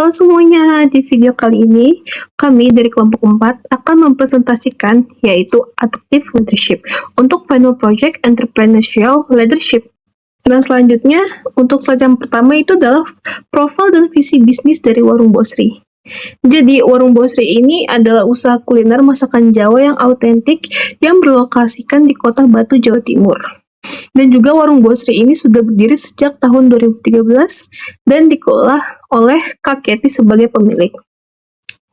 Halo semuanya, di video kali ini kami dari kelompok 4 akan mempresentasikan yaitu Adaptive Leadership untuk Final Project Entrepreneurial Leadership. Nah selanjutnya, untuk slide yang pertama itu adalah profil dan visi bisnis dari Warung Bosri. Jadi, Warung Bosri ini adalah usaha kuliner masakan Jawa yang autentik yang berlokasikan di kota Batu, Jawa Timur. Dan juga Warung Bosri ini sudah berdiri sejak tahun 2013 dan dikelola oleh Kak Kety sebagai pemilik.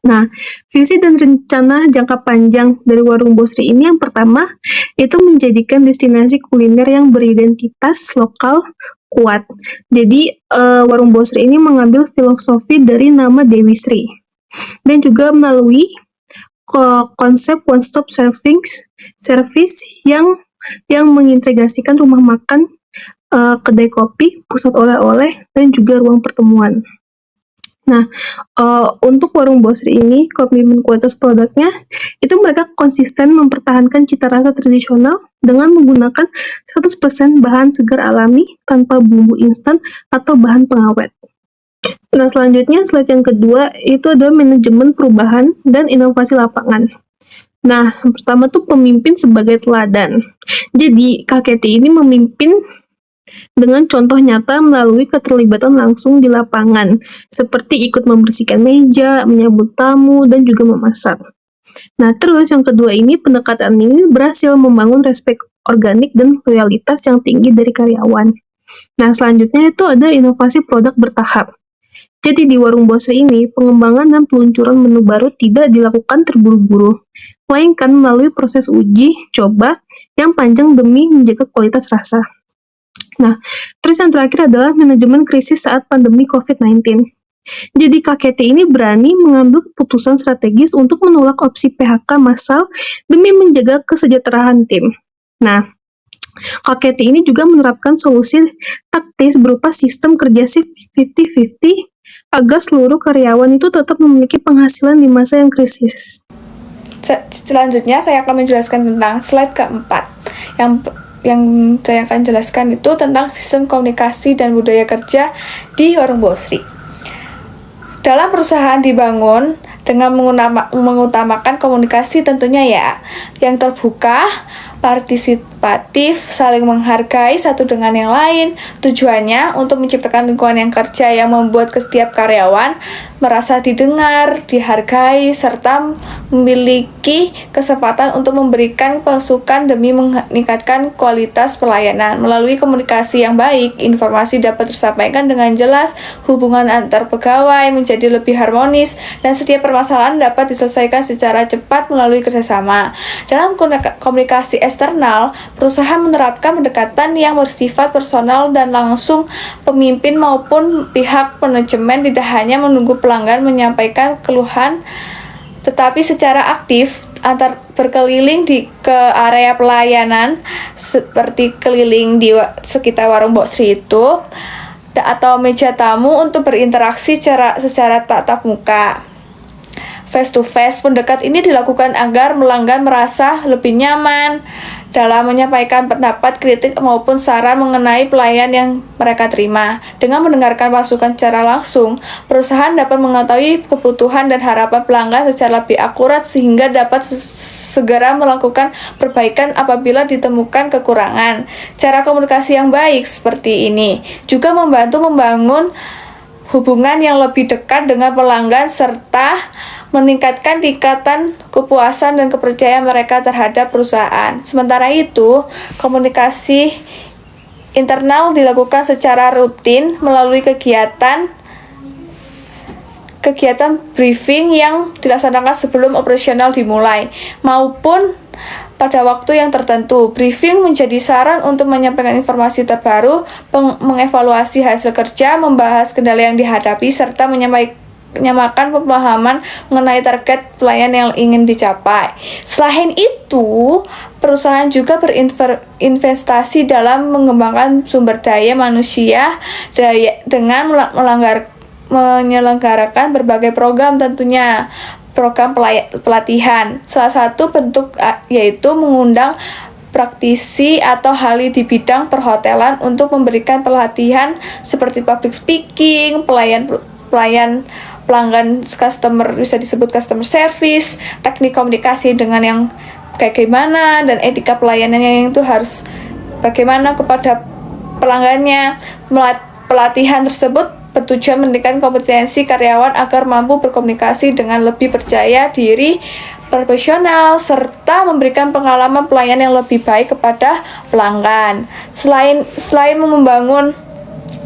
Nah, visi dan rencana jangka panjang dari Warung Bosri ini yang pertama, itu menjadikan destinasi kuliner yang beridentitas lokal kuat. Jadi, Warung Bosri ini mengambil filosofi dari nama Dewi Sri. Dan juga melalui konsep one-stop service yang mengintegrasikan rumah makan, kedai kopi, pusat oleh-oleh, dan juga ruang pertemuan. Nah, untuk Warung Bosri ini, komitmen kualitas produknya, itu mereka konsisten mempertahankan cita rasa tradisional dengan menggunakan 100% bahan segar alami tanpa bumbu instan atau bahan pengawet. Nah, selanjutnya, slide yang kedua, itu adalah manajemen perubahan dan inovasi lapangan. Nah, yang pertama tuh pemimpin sebagai teladan. Jadi, Kak Kety ini memimpin dengan contoh nyata melalui keterlibatan langsung di lapangan, seperti ikut membersihkan meja, menyambut tamu, dan juga memasak. Nah, terus yang kedua ini, pendekatan ini berhasil membangun respek organik dan loyalitas yang tinggi dari karyawan. Nah, selanjutnya itu ada inovasi produk bertahap. Jadi di Warung Bosri ini, pengembangan dan peluncuran menu baru tidak dilakukan terburu-buru, melainkan melalui proses uji, coba, yang panjang demi menjaga kualitas rasa. Nah, terus yang terakhir adalah manajemen krisis saat pandemi COVID-19. Jadi Kak Kety ini berani mengambil keputusan strategis untuk menolak opsi PHK massal demi menjaga kesejahteraan tim. Nah, Kak Kety ini juga menerapkan solusi taktis berupa sistem kerja shift 50-50 agar seluruh karyawan itu tetap memiliki penghasilan di masa yang krisis. Selanjutnya saya akan menjelaskan tentang slide keempat. Yang saya akan jelaskan itu tentang sistem komunikasi dan budaya kerja di Warung Bosri. Dalam perusahaan dibangun dengan mengutamakan komunikasi tentunya ya, yang terbuka, partisipatif, saling menghargai satu dengan yang lain. Tujuannya untuk menciptakan lingkungan yang kerja yang membuat setiap karyawan merasa didengar, dihargai, serta memiliki kesempatan untuk memberikan masukan demi meningkatkan kualitas pelayanan. Melalui komunikasi yang baik, informasi dapat tersampaikan dengan jelas, hubungan antar pegawai menjadi lebih harmonis, dan setiap permasalahan dapat diselesaikan secara cepat melalui kerjasama. Dalam komunikasi eksternal, perusahaan menerapkan pendekatan yang bersifat personal dan langsung. Pemimpin maupun pihak manajemen tidak hanya menunggu pelanggan menyampaikan keluhan, tetapi secara aktif berkeliling ke area pelayanan, seperti keliling di sekitar Warung Bosri itu, atau meja tamu untuk berinteraksi secara tatap muka. Face to face, pendekat ini dilakukan agar pelanggan merasa lebih nyaman dalam menyampaikan pendapat, kritik, maupun saran mengenai pelayan yang mereka terima. Dengan mendengarkan masukan secara langsung, perusahaan dapat mengetahui kebutuhan dan harapan pelanggan secara lebih akurat sehingga dapat segera melakukan perbaikan apabila ditemukan kekurangan. Cara komunikasi yang baik seperti ini juga membantu membangun hubungan yang lebih dekat dengan pelanggan serta meningkatkan tingkatan kepuasan dan kepercayaan mereka terhadap perusahaan. Sementara itu, komunikasi internal dilakukan secara rutin melalui kegiatan briefing yang dilaksanakan sebelum operasional dimulai, maupun pada waktu yang tertentu. Briefing menjadi saran untuk menyampaikan informasi terbaru, mengevaluasi hasil kerja, membahas kendala yang dihadapi, serta menyamakan pemahaman mengenai target pelayan yang ingin dicapai. Selain itu, perusahaan juga berinvestasi dalam mengembangkan sumber daya manusia dengan menyelenggarakan berbagai program, tentunya program pelatihan. Salah satu bentuk yaitu mengundang praktisi atau ahli di bidang perhotelan untuk memberikan pelatihan seperti public speaking, pelayan pelanggan customer, bisa disebut customer service, teknik komunikasi dengan yang kayak gimana, dan etika pelayanannya yang itu harus bagaimana kepada pelanggannya. Pelatihan tersebut bertujuan meningkatkan kompetensi karyawan agar mampu berkomunikasi dengan lebih percaya diri, profesional, serta memberikan pengalaman pelayanan yang lebih baik kepada pelanggan. Selain membangun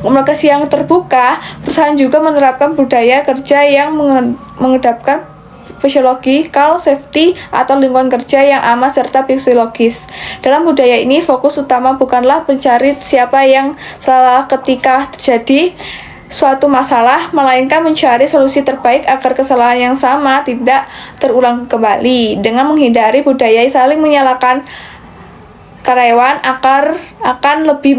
komunikasi yang terbuka, perusahaan juga menerapkan budaya kerja yang mengedepankan physiological safety atau lingkungan kerja yang aman serta fisiologis. Dalam budaya ini, fokus utama bukanlah mencari siapa yang salah ketika terjadi suatu masalah, melainkan mencari solusi terbaik agar kesalahan yang sama tidak terulang kembali. Dengan menghindari budaya saling menyalahkan, karyawan akan lebih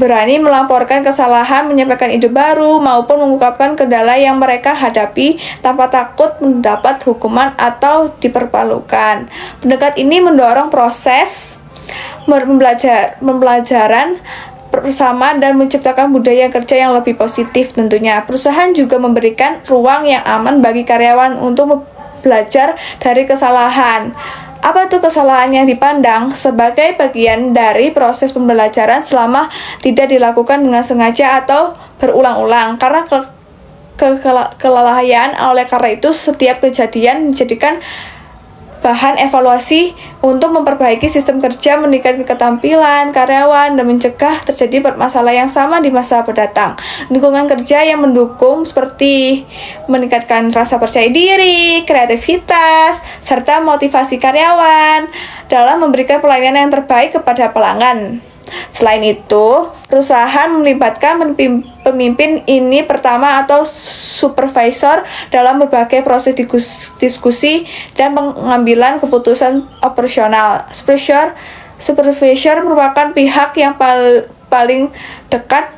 berani melaporkan kesalahan, menyampaikan ide baru, maupun mengungkapkan kendala yang mereka hadapi tanpa takut mendapat hukuman atau dipermalukan. Pendekatan ini mendorong proses pembelajaran bersama dan menciptakan budaya kerja yang lebih positif tentunya. Perusahaan juga memberikan ruang yang aman bagi karyawan untuk belajar dari kesalahan. Apa itu kesalahan yang dipandang sebagai bagian dari proses pembelajaran selama tidak dilakukan dengan sengaja atau berulang-ulang. Karena kelalaian, oleh karena itu setiap kejadian menjadikan bahan evaluasi untuk memperbaiki sistem kerja, meningkatkan keterampilan karyawan, dan mencegah terjadi masalah yang sama di masa mendatang. Lingkungan kerja yang mendukung seperti meningkatkan rasa percaya diri, kreativitas, serta motivasi karyawan dalam memberikan pelayanan yang terbaik kepada pelanggan. Selain itu, perusahaan melibatkan pemimpin ini pertama atau supervisor dalam berbagai proses diskusi dan pengambilan keputusan operasional. Supervisor merupakan pihak yang paling dekat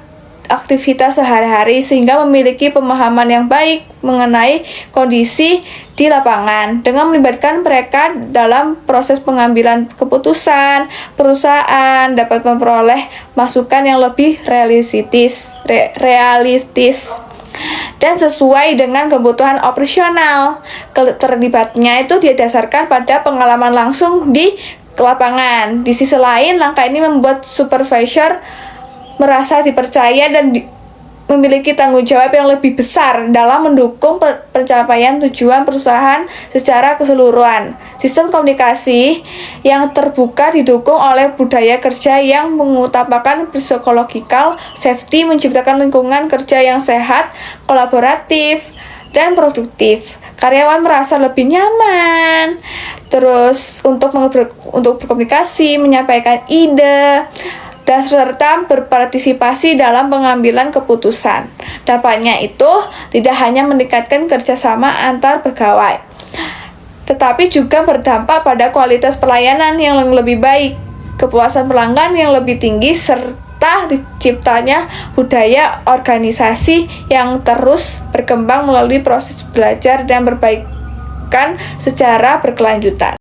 aktivitas sehari-hari sehingga memiliki pemahaman yang baik mengenai kondisi di lapangan. Dengan melibatkan mereka dalam proses pengambilan keputusan, perusahaan dapat memperoleh masukan yang lebih realistis dan sesuai dengan kebutuhan operasional. Terlibatnya itu didasarkan pada pengalaman langsung di lapangan. Di sisi lain, langkah ini membuat supervisor merasa dipercaya dan memiliki tanggung jawab yang lebih besar dalam mendukung pencapaian tujuan perusahaan secara keseluruhan. Sistem komunikasi yang terbuka didukung oleh budaya kerja yang mengutamakan psychological safety, menciptakan lingkungan kerja yang sehat, kolaboratif, dan produktif. Karyawan merasa lebih nyaman untuk berkomunikasi, menyampaikan ide, dan serta berpartisipasi dalam pengambilan keputusan. Dampaknya itu tidak hanya meningkatkan kerjasama antar pegawai, tetapi juga berdampak pada kualitas pelayanan yang lebih baik, kepuasan pelanggan yang lebih tinggi, serta diciptanya budaya organisasi yang terus berkembang melalui proses belajar dan perbaikan secara berkelanjutan.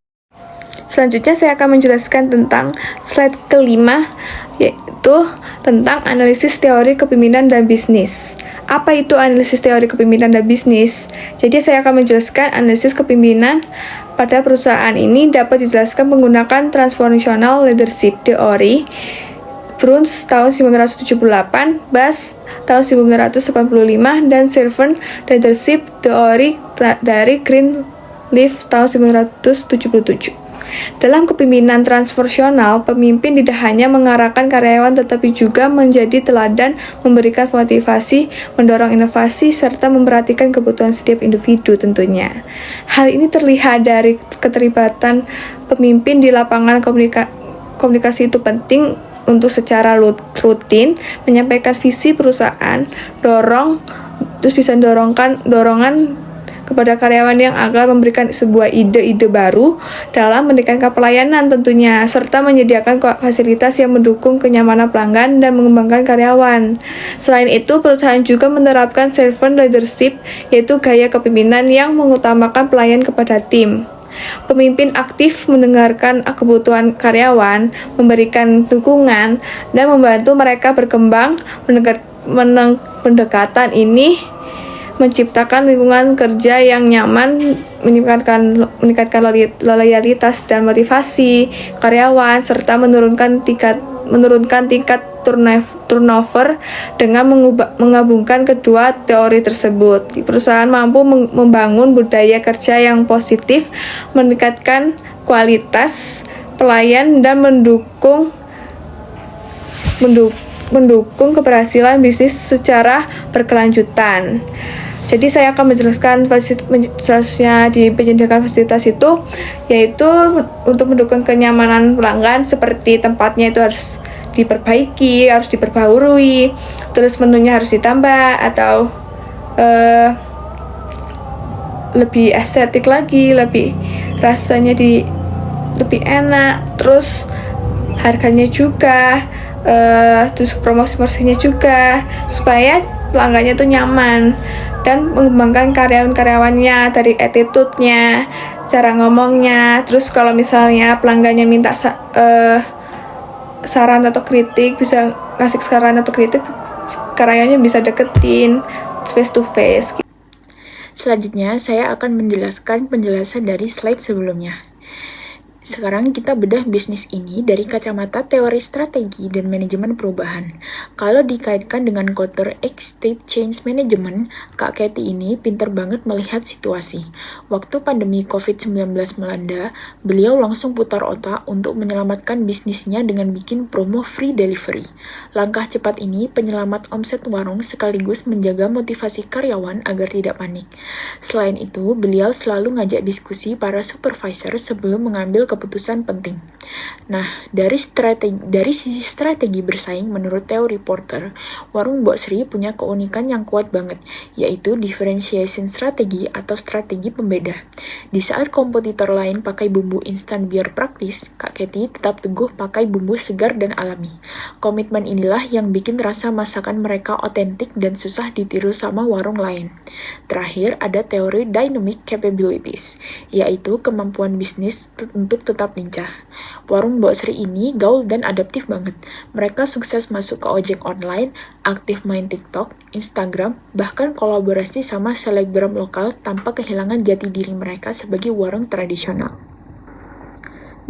Selanjutnya saya akan menjelaskan tentang slide kelima, yaitu tentang analisis teori kepemimpinan dan bisnis. Apa itu analisis teori kepemimpinan dan bisnis? Jadi saya akan menjelaskan analisis kepemimpinan pada perusahaan ini dapat dijelaskan menggunakan transformational leadership theory, Bruns tahun 1978, Bass tahun 1985, dan servant leadership theory dari Greenleaf tahun 1977. Dalam kepemimpinan transformasional, pemimpin tidak hanya mengarahkan karyawan tetapi juga menjadi teladan, memberikan motivasi, mendorong inovasi, serta memperhatikan kebutuhan setiap individu tentunya. Hal ini terlihat dari keterlibatan pemimpin di lapangan. Komunikasi itu penting untuk secara rutin menyampaikan visi perusahaan, dorongan kepada karyawan yang agar memberikan sebuah ide-ide baru dalam meningkatkan pelayanan tentunya, serta menyediakan fasilitas yang mendukung kenyamanan pelanggan dan mengembangkan karyawan. Selain itu, perusahaan juga menerapkan servant leadership, yaitu gaya kepemimpinan yang mengutamakan pelayan kepada tim. Pemimpin aktif mendengarkan kebutuhan karyawan, memberikan dukungan, dan membantu mereka berkembang. Pendekatan ini menciptakan lingkungan kerja yang nyaman, meningkatkan loyalitas dan motivasi karyawan, serta menurunkan tingkat turnover dengan menggabungkan kedua teori tersebut. Perusahaan mampu membangun budaya kerja yang positif, meningkatkan kualitas pelayan, dan mendukung keberhasilan bisnis secara berkelanjutan. Jadi saya akan menjelaskan fasilitasnya di penyediaan fasilitas itu, yaitu untuk mendukung kenyamanan pelanggan, seperti tempatnya itu harus diperbaiki, harus diperbaharui, terus menunya harus ditambah atau lebih estetik lagi, lebih rasanya lebih enak, terus harganya juga, terus promosi-promosinya juga, supaya pelanggannya tuh nyaman, dan mengembangkan karyawan-karyawannya dari attitude-nya, cara ngomongnya. Terus kalau misalnya pelanggannya minta saran atau kritik, bisa kasih saran atau kritik, karyawannya bisa deketin face to face. Selanjutnya, saya akan menjelaskan penjelasan dari slide sebelumnya. Sekarang kita bedah bisnis ini dari kacamata teori strategi dan manajemen perubahan. Kalau dikaitkan dengan kultur X-Type Change Management, Kak Katie ini pinter banget melihat situasi. Waktu pandemi COVID-19 melanda, beliau langsung putar otak untuk menyelamatkan bisnisnya dengan bikin promo free delivery. Langkah cepat ini penyelamat omset warung sekaligus menjaga motivasi karyawan agar tidak panik. Selain itu, beliau selalu ngajak diskusi para supervisor sebelum mengambil keputusan penting. Nah, dari sisi strategi bersaing menurut teori Porter, warung Mbok Sri punya keunikan yang kuat banget, yaitu differentiation strategi atau strategi pembeda. Di saat kompetitor lain pakai bumbu instan biar praktis, Kak Katie tetap teguh pakai bumbu segar dan alami. Komitmen inilah yang bikin rasa masakan mereka otentik dan susah ditiru sama warung lain. Terakhir, ada teori dynamic capabilities, yaitu kemampuan bisnis untuk tetap lincah. Warung Mbok Sri ini gaul dan adaptif banget. Mereka sukses masuk ke ojek online, aktif main TikTok, Instagram, bahkan kolaborasi sama selebgram lokal tanpa kehilangan jati diri mereka sebagai warung tradisional.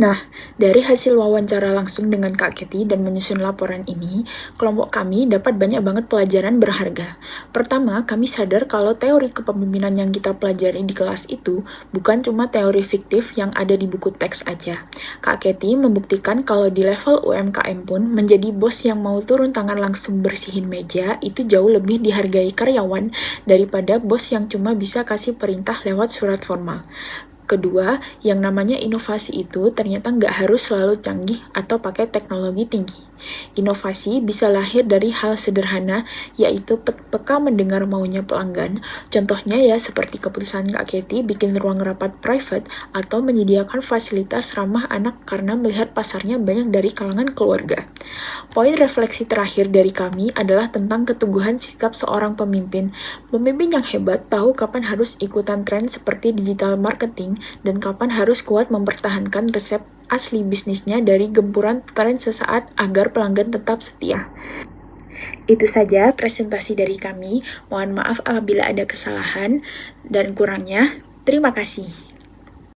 Nah, dari hasil wawancara langsung dengan Kak Katie dan menyusun laporan ini, kelompok kami dapat banyak banget pelajaran berharga. Pertama, kami sadar kalau teori kepemimpinan yang kita pelajari di kelas itu bukan cuma teori fiktif yang ada di buku teks aja. Kak Katie membuktikan kalau di level UMKM pun menjadi bos yang mau turun tangan langsung bersihin meja itu jauh lebih dihargai karyawan daripada bos yang cuma bisa kasih perintah lewat surat formal. Kedua, yang namanya inovasi itu ternyata nggak harus selalu canggih atau pakai teknologi tinggi. Inovasi bisa lahir dari hal sederhana, yaitu peka mendengar maunya pelanggan. Contohnya ya seperti keputusan Kak Katie bikin ruang rapat private atau menyediakan fasilitas ramah anak karena melihat pasarnya banyak dari kalangan keluarga. Poin refleksi terakhir dari kami adalah tentang keteguhan sikap seorang pemimpin. Pemimpin yang hebat tahu kapan harus ikutan tren seperti digital marketing dan kapan harus kuat mempertahankan resep asli bisnisnya dari gempuran tren sesaat agar pelanggan tetap setia. Itu saja presentasi dari kami. Mohon maaf apabila ada kesalahan dan kurangnya. Terima kasih.